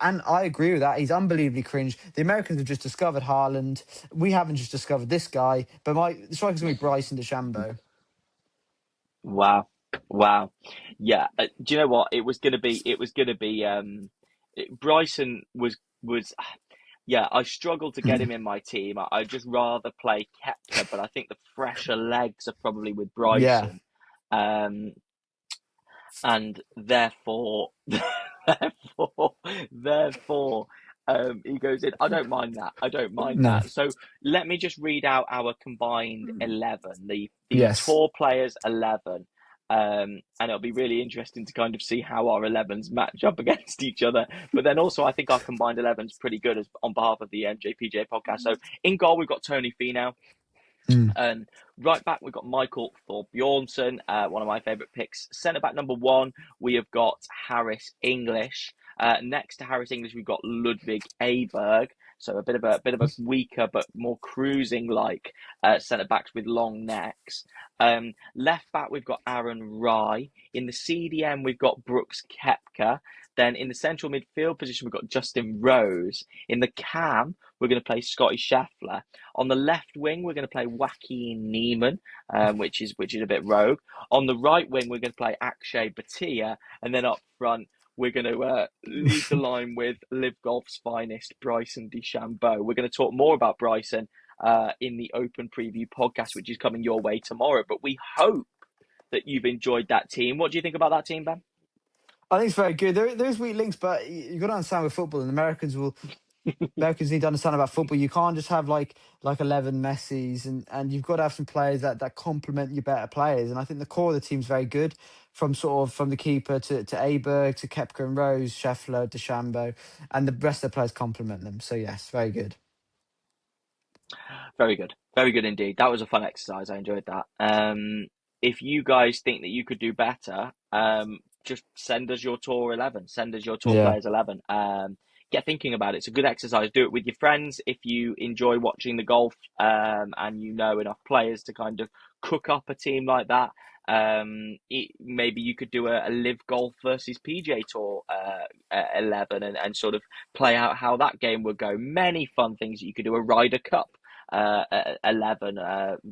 and I agree with that. He's unbelievably cringe. The Americans have just discovered Haaland. We haven't just discovered this guy, but my striker's going to be Bryson DeChambeau. Wow, wow, yeah. Do you know what? It was gonna be. It was gonna be. Bryson was. Yeah, I struggled to get him in my team. I'd just rather play Kepka, but I think the fresher legs are probably with Yeah. Bryson. Um, and therefore, therefore, he goes in. I don't mind that. I don't mind No. that. So let me just read out our combined 11, the Yes. tour players 11. And it'll be really interesting to kind of see how our 11s match up against each other. But then also, I think our combined 11's pretty good as on behalf of the MJPJ podcast. So in goal, we've got Tony Finau. Mm. Right back, we've got Michael Thorbjornsson, one of my favourite picks. Centre back number 1, we have got Harris English. Next to Harris English, we've got Ludwig Aberg. So a bit of a weaker but more cruising like centre backs with long necks. Left back, we've got Aaron Rye. In the CDM, we've got Brooks Koepka. Then in the central midfield position, we've got Justin Rose. In the cam, we're going to play Scotty Scheffler. On the left wing, we're going to play Joaquin Neiman, which is a bit rogue. On the right wing, we're going to play Akshay Bhatia, and then up front, we're going to lead the line with Live Golf's finest, Bryson DeChambeau. We're going to talk more about Bryson in the Open Preview podcast, which is coming your way tomorrow. But we hope that you've enjoyed that team. What do you think about that team, Ben? I think it's very good. There's weak links, but you've got to understand with football, and Americans need to understand about football. You can't just have like 11 Messis, and you've got to have some players that complement your better players. And I think the core of the team's very good, from the keeper to Aberg to Kepka and Rose, Scheffler, DeChambeau, and the rest of the players complement them. So yes, very good. Very good. Very good indeed. That was a fun exercise. I enjoyed that. If you guys think that you could do better, just send us your tour 11. Send us your tour Yeah. players 11. Get thinking about it. It's a good exercise. Do it with your friends if you enjoy watching the golf and you know enough players to kind of cook up a team like that. Maybe you could do a live golf versus PJ Tour 11 and sort of play out how that game would go. Many fun things. You could do a Ryder Cup 11,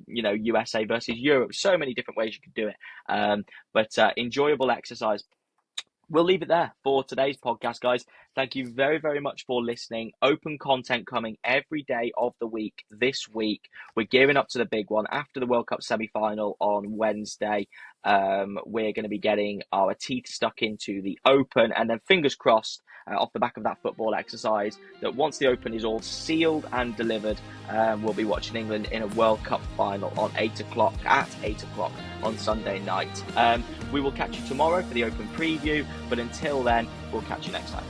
USA versus Europe. So many different ways you could do it. But enjoyable exercise. We'll leave it there for today's podcast, guys. Thank you very, very much for listening. Open content coming every day of the week this week. We're gearing up to the big one after the World Cup semi-final on Wednesday. We're going to be getting our teeth stuck into the Open, and then fingers crossed off the back of that football exercise that once the Open is all sealed and delivered, we'll be watching England in a World Cup final at 8 o'clock on Sunday night. We will catch you tomorrow for the Open preview, but until then, we'll catch you next time.